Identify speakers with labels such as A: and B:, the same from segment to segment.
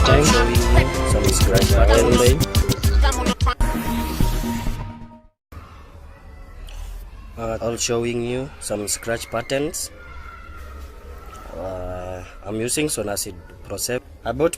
A: time showing you some scratch patterns. I'll showing you some scratch patterns. I'm using Sony process. About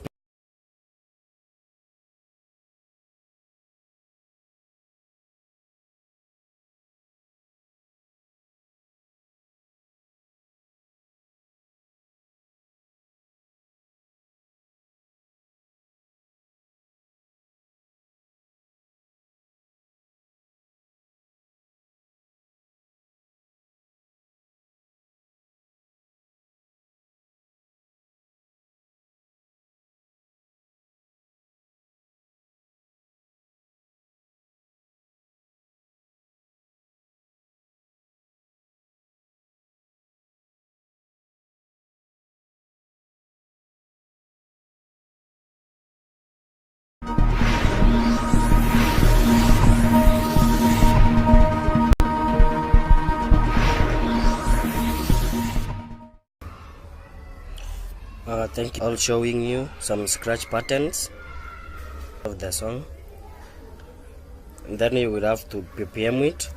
A: thank you. I'll showing you some scratch patterns of the song, and then you will have to ppm it.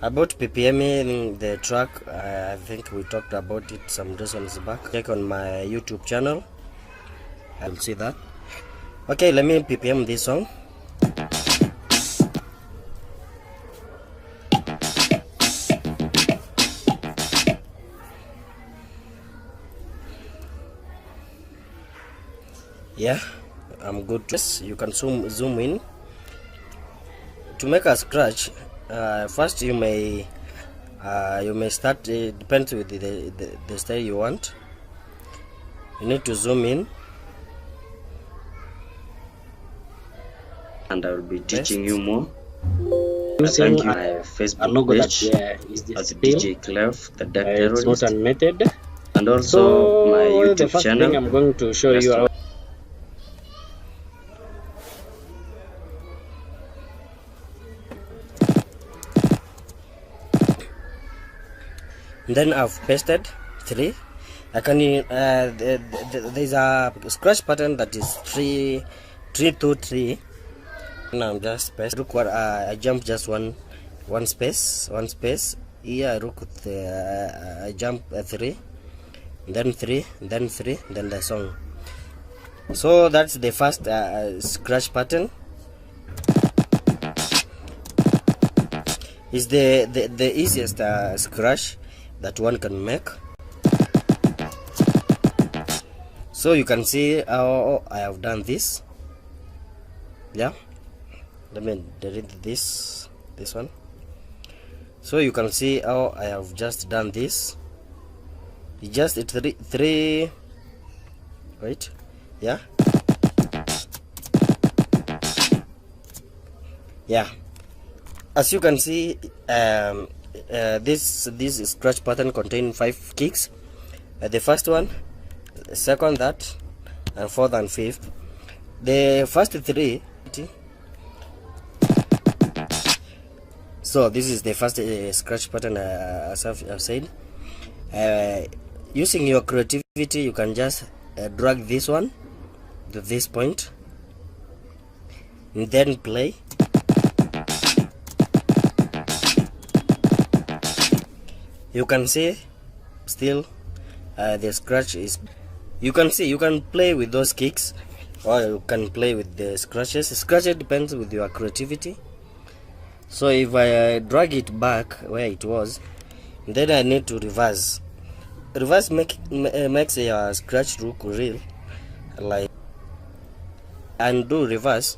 A: About ppming the track, I think we talked about it some reasons back. Check on my YouTube channel, I'll see that. Okay, let me ppm this song. Yeah, I'm good. You can zoom in. To make a scratch, first you may start. It depends with the style you want. You need to zoom in, and I will be teaching you more.
B: Using
A: my Facebook
B: logo
A: page
B: that is
A: as
B: displayed.
A: DJ Clef, the Dark
B: It's
A: Terrorist,
B: not animated.
A: and also
B: So
A: my YouTube
B: the first
A: channel.
B: thing I'm going to show you how.
A: Then I've pasted 3. I can there's a scratch pattern that is 3 2 3. Now I'm just paste. Look what I jump just one space. Here I look at I jump 3, then 3, then 3, then the song. So that's the first scratch pattern. Is the easiest scratch that one can make. So you can see how I have done this. Yeah, let me delete this one. So you can see how I have just done this. Just three right. Yeah, as you can see, this scratch pattern contains 5 kicks. The first one, the second, that, and fourth and fifth. The first 3. So this is the first scratch pattern, as I've said. Using your creativity, you can just drag this one to this point, and then play. You can see still the scratch is. You can see you can play with those kicks, or you can play with the scratches. Scratches depends with your creativity. So if I drag it back where it was, then I need to reverse. Reverse makes your scratch look real, like, and do reverse.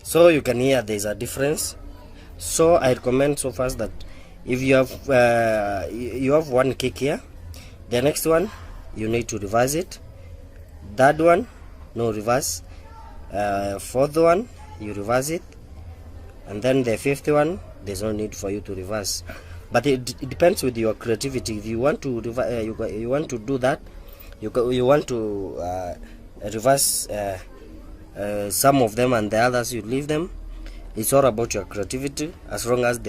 A: So you can hear there's a difference. So I recommend so fast that if you have one kick here, the next one you need to reverse it. Third one, no reverse. Fourth one, you reverse it, and then the fifth one, there's no need for you to reverse. But it depends with your creativity. If you want to you want to do that, you want to reverse some of them, and the others you leave them. It's all about your creativity, as long as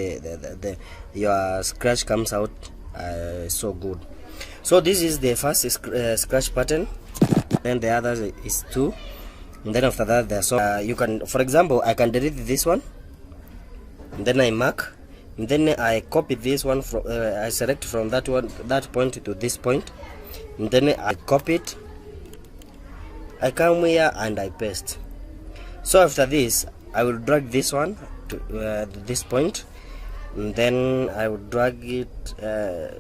A: your scratch comes out so good. So this is the first scratch pattern, then the other is 2, and then after that there's you can, for example, I can delete this one, and then I mark, and then I copy this one from I select from that point to this point, and then I copy it, I come here and I paste. So after this I will drag this one to this point, and then I will drag it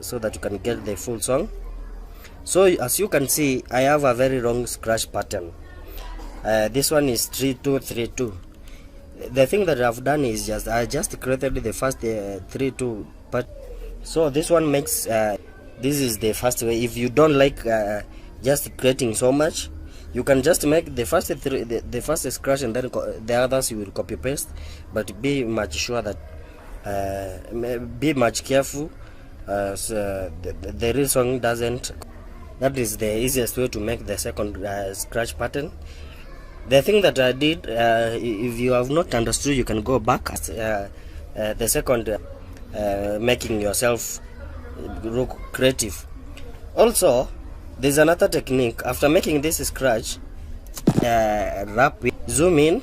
A: so that you can get the full song. So as you can see, I have a very long scratch pattern. This one is 3-2-3-2. The thing that I've done is I just created the first 3-2 part. So this one makes this is the first way. If you don't like just creating so much, you can just make the first the first scratch, and then the others you will copy paste. But be much sure that be much careful, so the real song doesn't. That is the easiest way to make the second scratch pattern. The thing that I did, if you have not understood, you can go back. The second, making yourself look creative. Also, there's another technique. After making this scratch, wrap it, zoom in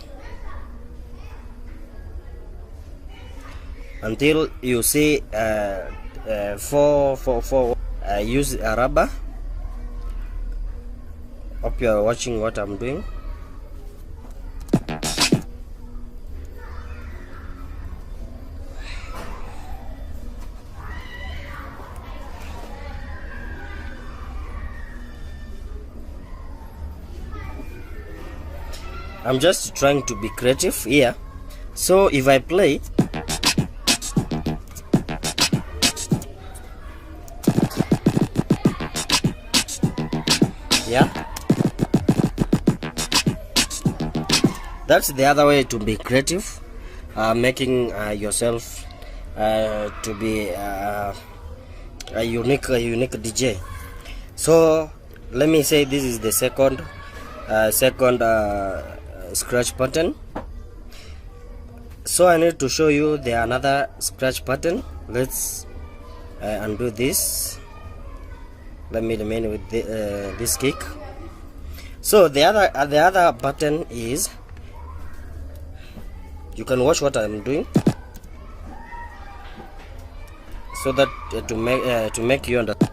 A: until you see 4. Use a rubber. Hope you are watching what I'm doing. I'm just trying to be creative here. So if I play, yeah, that's the other way to be creative, making yourself to be a unique DJ. So let me say this is the second scratch pattern. So I need to show you the another scratch pattern. Let's undo this. Let me remain with this kick. So the other button is, you can watch what I'm doing, so that to make you understand.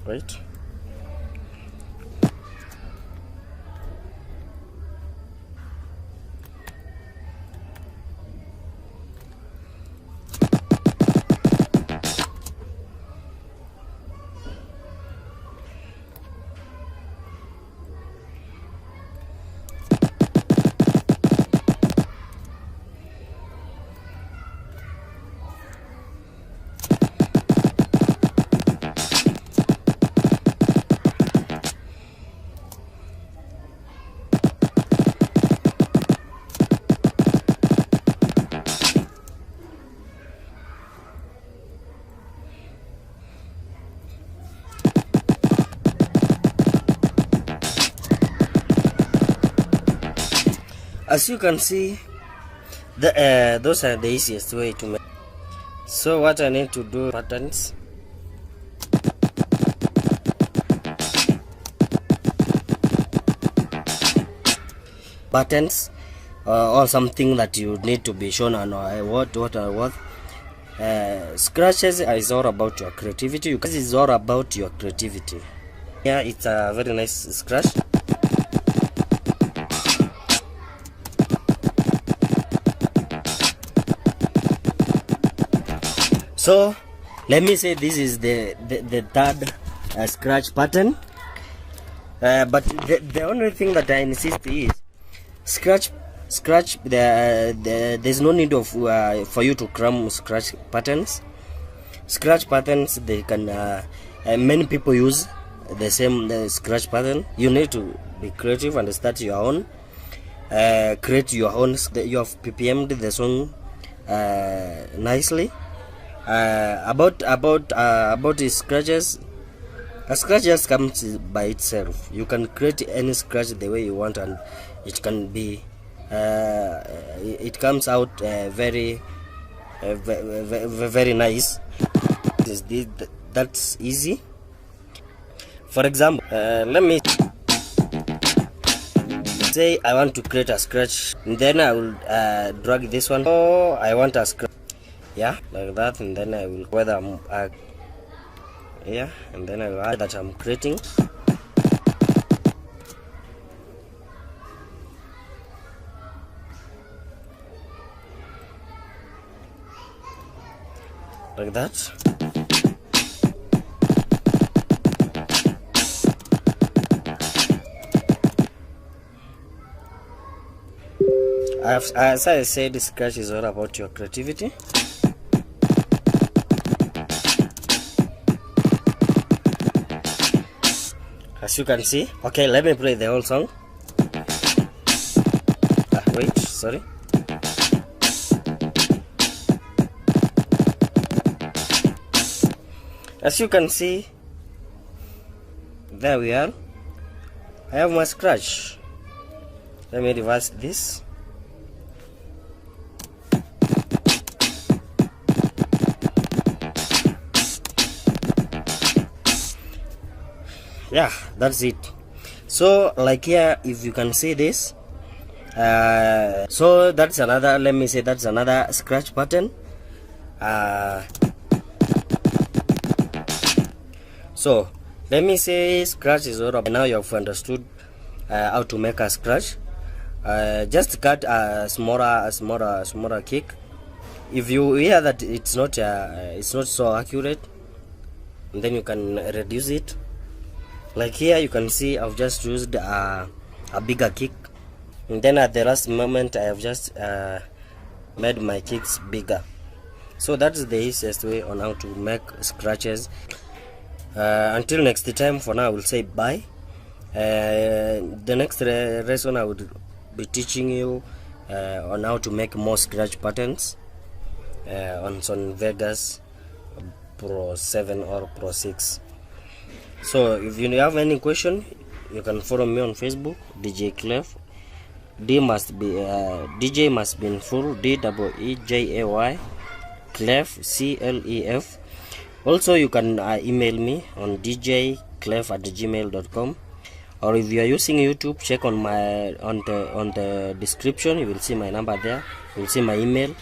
A: Right. As you can see, those are the easiest way to make. So what I need to do, patterns. Buttons or something that you need to be shown on what. Scratches is all about your creativity. This is all about your creativity. Yeah, it's a very nice scratch. So let me say this is the third scratch pattern, but the only thing that I insist is scratch. There's no need of for you to cram scratch patterns. Scratch patterns, they can many people use the same scratch pattern. You need to be creative and start your own. Create your own. You have ppm'd the song nicely. About the scratches, A scratch just comes by itself. You can create any scratch the way you want, and it can be it comes out very nice. That's easy. For example, let me say I want to create a scratch, and then I will drag this one. Oh, I want a scratch, yeah, like that, and then I will whether I'm yeah, and then I will add that I'm creating. Like that. As I said, scratch is all about your creativity. As you can see, okay, let me play the whole song. Wait, sorry. As you can see, there we are. I have my scratch. Let me reverse this. Yeah, that's it. So like here, if you can see this, so that's another, let me say that's another scratch pattern. So let me say scratch is all about. Now you have understood how to make a scratch. Just cut a smaller kick. If you hear that it's not so accurate, then you can reduce it. Like here you can see I've just used a bigger kick, and then at the last moment I have just made my kicks bigger. So that's the easiest way on how to make scratches. Until next time, for now I will say bye. The next lesson I would be teaching you on how to make more scratch patterns on Sony Vegas Pro 7 or Pro 6. So if you have any question, you can follow me on Facebook, DJ Clef. DJ must be in full, DEEJAY, Clef, CLEF. Also you can email me on djclef@gmail.com, or if you are using YouTube, check on the description. You will see my number there. You will see my email.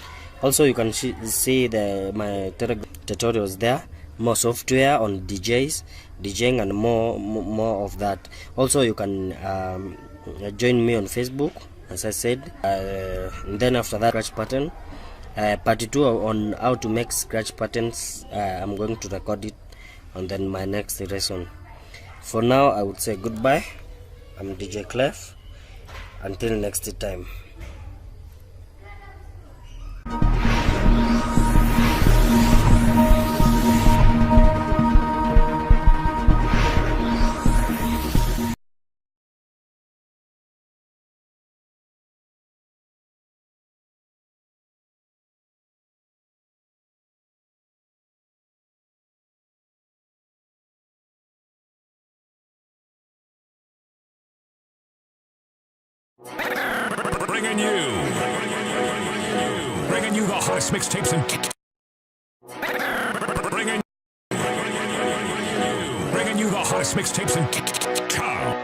A: Also you can see my Telegram tutorials there. More software on DJing and more of that. Also you can join me on Facebook, as I said. And then after that, scratch pattern part 2 on how to make scratch patterns, I'm going to record it on then my next lesson. For now I would say goodbye. I'm DJ Clef. Until next time.
C: Bringing you the hottest mixtapes and bringing you the hottest mixtapes in town.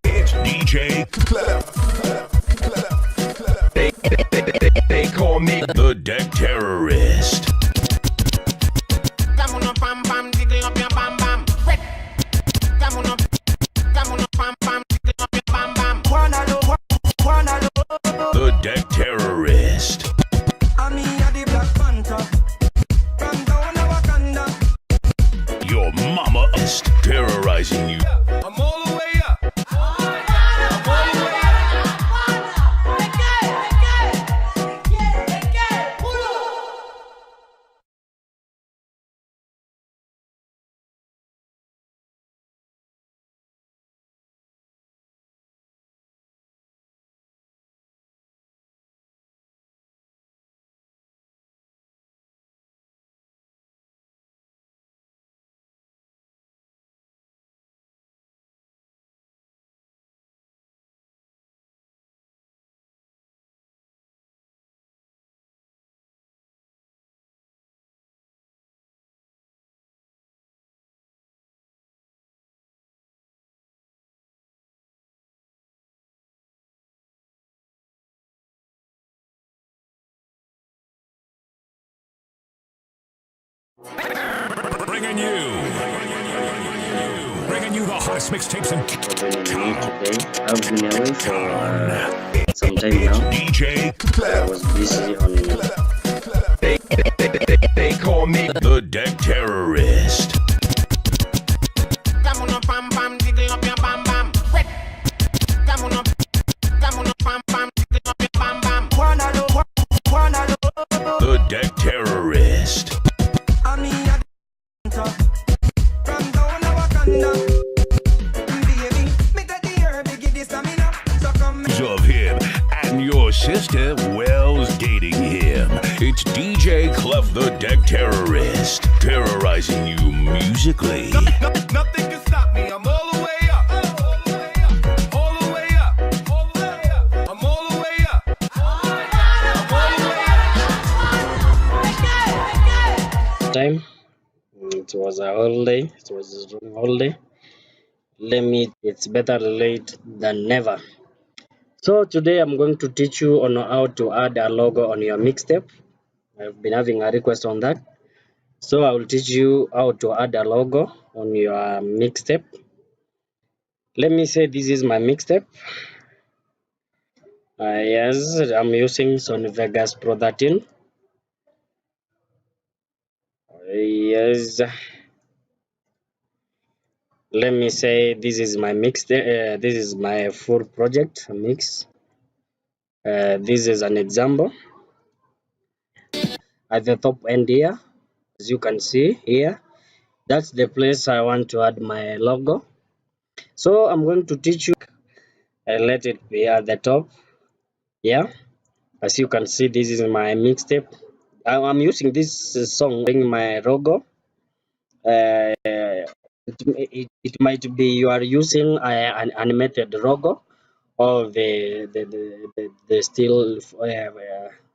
C: It's DJ Clef. They call me the Deck Terrorist. The Deck Terrorist. Your mama is terrorizing you. I'm all the way up. I'm all the way up. Bringing you the hottest mixtapes and
B: Today, I've been away for some time now.
C: DJ
B: I was busy on.
C: They call me the Deck Terrorist. The Deck Terrorist. Of him and your sister Wells dating him. It's DJ Clef the Deck Terrorist, terrorizing you musically.
D: Nothing can stop me. I'm all the way up. All the way up. All the way up. I'm all the way up. I'm all the way up.
B: Time. It was a holiday. It was a holiday. It's better late than never. So today I'm going to teach you on how to add a logo on your mixtape. I've been having a request on that. So I will teach you how to add a logo on your mixtape. Let me say this is my mixtape. Yes, I'm using Sony Vegas Pro 13. Yes. Let me say this is my mixtape. This is my full project mix. This is an example. At the top end here, as you can see here, that's the place I want to add my logo. So I'm going to teach you. I let it be at the top. Yeah, as you can see, this is my mixtape. I'm using this song in my logo. It might be you are using an animated logo, or the still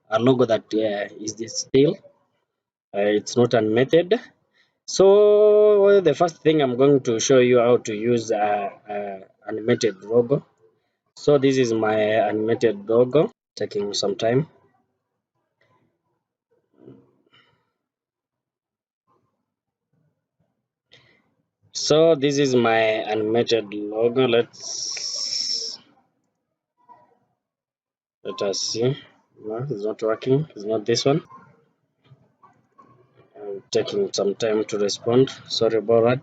B: a logo that is the still. It's not animated. So the first thing I'm going to show you how to use animated logo. So this is my animated logo, taking some time. So this is my animated logo. Let us see. No, it's not working. It's not this one. I'm taking some time to respond. Sorry about that.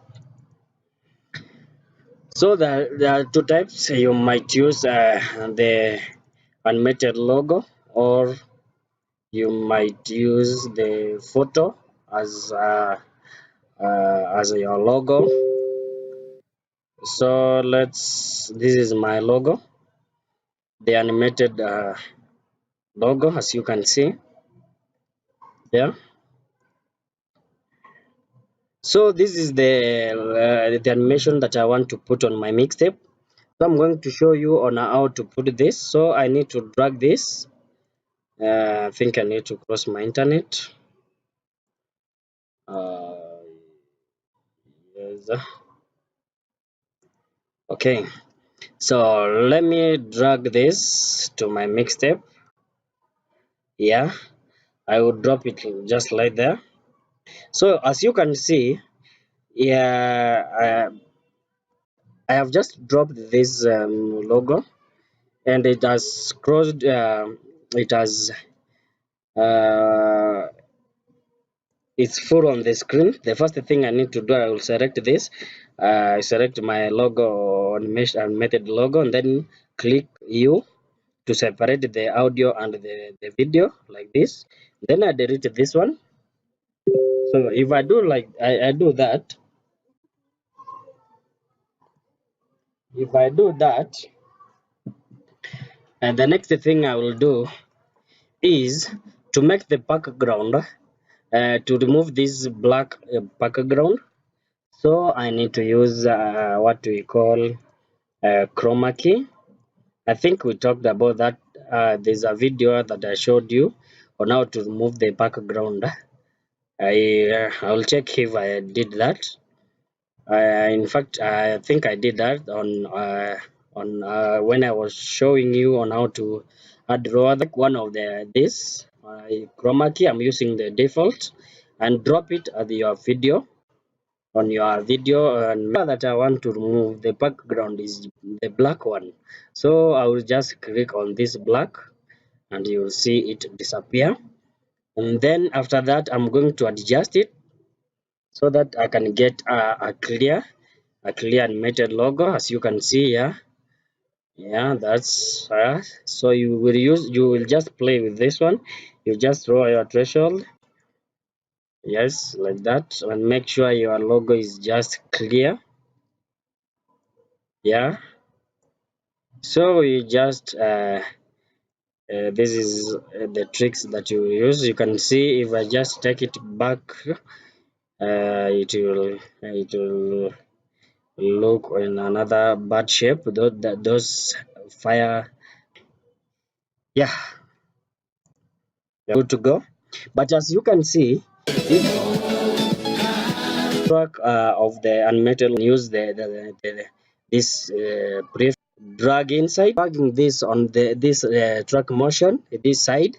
B: So there are two types. You might use the animated logo, or you might use the photo as your logo. So this is my logo, the animated logo, as you can see there. So this is the animation that I want to put on my mixtape. So I'm going to show you on how to put this. So I need to drag this. I think I need to cross my internet. Yes. Okay, so let me drag this to my mixtape. Yeah, I will drop it just like there. So as you can see, yeah, I have just dropped this logo, and it has crossed. It has it's full on the screen. The first thing I need to do, I will select this. Select my logo animated logo, and then click U to separate the audio and the video like this. Then I delete this one. So if I do like I do that, if I do that, and the next thing I will do is to make the background, to remove this black background. So I need to use what we call chroma key. I think we talked about that. There's a video that I showed you on how to remove the background. I'll check if I did that. In fact, I think I did that on when I was showing you on how to add raw. Like one of this chroma key, I'm using the default. and drop it at your video. On your video, and that I want to remove the background is the black one, so I will just click on this black and you will see it disappear. And then after that I'm going to adjust it so that I can get a clear animated logo, as you can see here. Yeah, that's so you will just play with this one. You just draw your threshold, yes, like that, and make sure your logo is just clear. Yeah, so we just this is the tricks that you use. You can see if I just take it back, it will look in another bad shape. Those fire, yeah, good to go. But as you can see, if track of the animated, use this brief drag inside, dragging this on this track motion this side,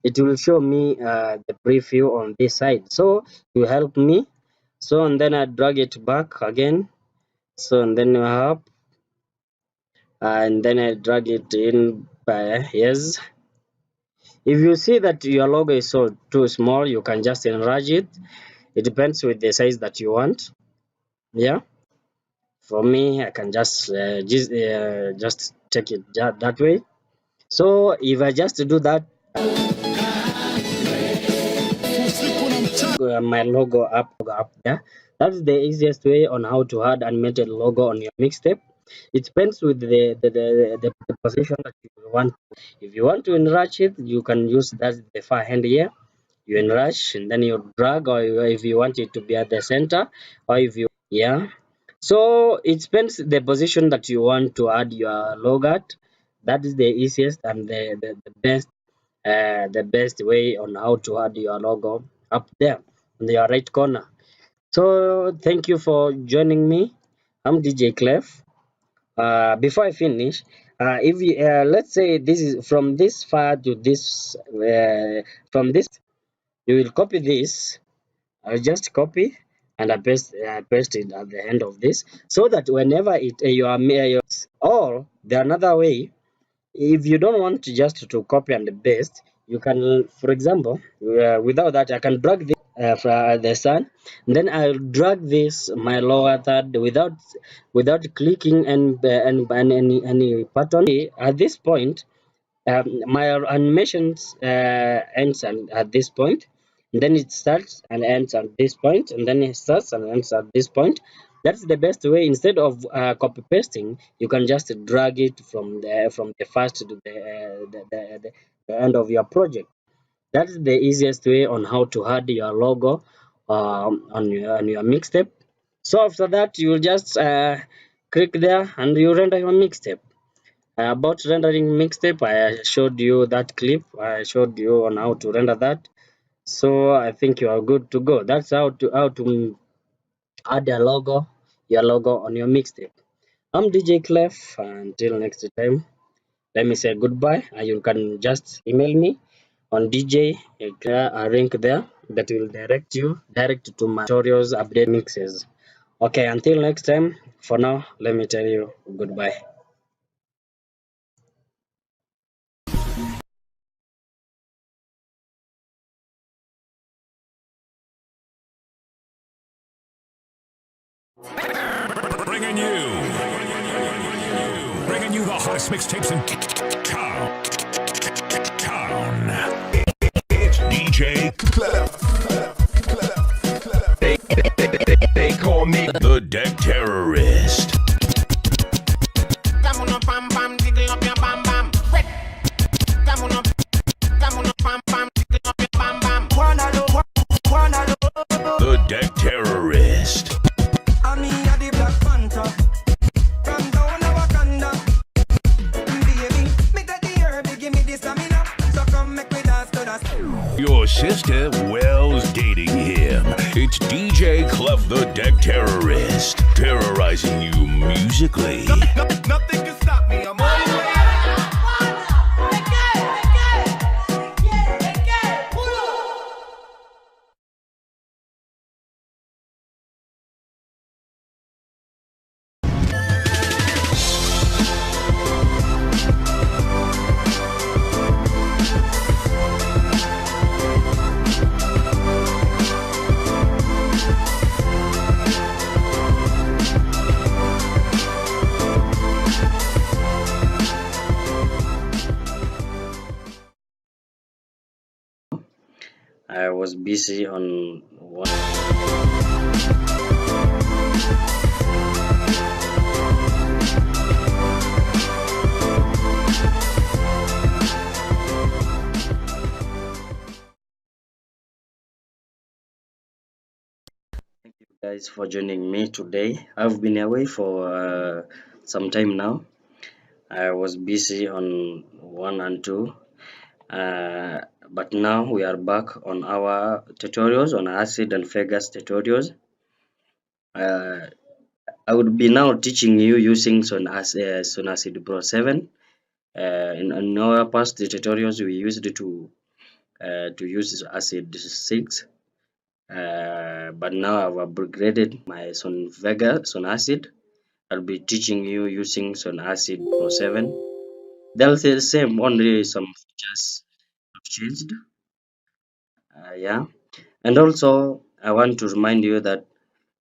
B: it will show me the preview on this side, so it will help me. So and then I drag it back again, so and then up, and then I drag it in by, yes. If you see that your logo is so too small, you can just enlarge it. It depends with the size that you want. Yeah, for me I can just take it that way. So if I just do that, my logo up there, that's the easiest way on how to add animated logo on your mixtape. It depends with the position that you want. If you want to enlarge it, you can use that the far hand here, you enlarge and then you drag, or if you want it to be at the center, or if you, yeah. So it depends the position that you want to add your logo at. That is the easiest and the best way on how to add your logo up there in your right corner. So thank you for joining me. I'm DJ Clef. Before I finish, if you let's say this is from this far to this, from this, you will copy this. I'll just copy and I paste it at the end of this, so that whenever you are or the another way, if you don't want to just to copy and paste, you can, for example, without that I can drag this from the sun, then I'll drag this my lower third without clicking and any button. At this point, my animations ends at this point, and then it starts and ends at this point, and then it starts and ends at this point. That's the best way. Instead of copy pasting, you can just drag it from the first to the end of your project. That's the easiest way on how to add your logo on your mixtape. So after that, you will just click there and you render your mixtape. About rendering mixtape, I showed you that clip. I showed you on how to render that. So I think you are good to go. That's how to add a logo, your logo on your mixtape. I'm DJ Clef. Until next time, let me say goodbye. You can just email me on DJ, a link there that will direct to my tutorials, update mixes. Okay, until next time, for now, let me tell you goodbye.
C: Bringing you the hottest mixtapes in town. It's DJ Clef. They call me the Deck Terrorist. The Deck Terrorist. Your sister Wells dating him. It's DJ Clef the Deck Terrorist, terrorizing you musically.
D: Nothing can stop me. I'm all the way
B: I was busy on one. Thank you guys for joining me today. I've been away for some time now. I was busy on 1 and 2, but now we are back on our tutorials on acid and Vegas tutorials. I would be now teaching you using Sony Acid Pro 7. In our past tutorials, we used to use Acid 6, but now I've upgraded my Sony Acid. I'll be teaching you using Sony Acid Pro 7. They'll say the same, only some features have changed. Yeah, and also I want to remind you that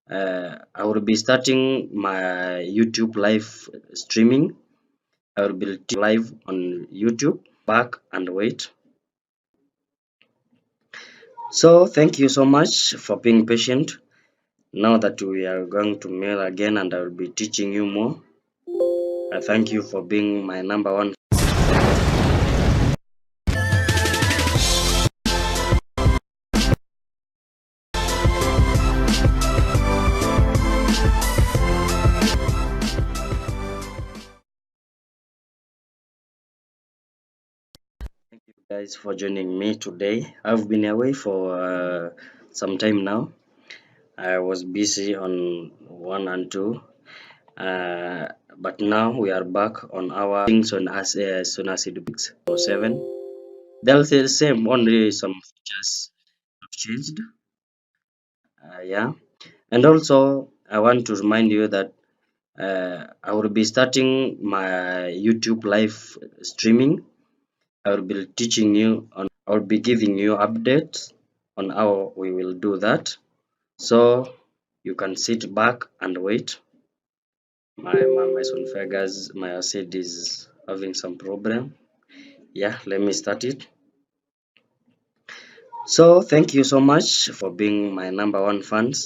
B: I will be starting my YouTube live streaming. I will be live on YouTube. Back and wait. So thank you so much for being patient. Now that we are going to mail again and I will be teaching you more. I thank you for being my number one. Thank you guys for joining me today. I've been away for some time now. I was busy on 1 and 2, but now we are back on our things on Sony Acid Pro 7. They'll say the same, only some features have changed. Yeah, and also I want to remind you that I will be starting my YouTube live streaming. I will be teaching you on. I will be giving you updates on how we will do that. So you can sit back and wait. My son Vegas, my acid is having some problem. Yeah, let me start it. So thank you so much for being my number one fans.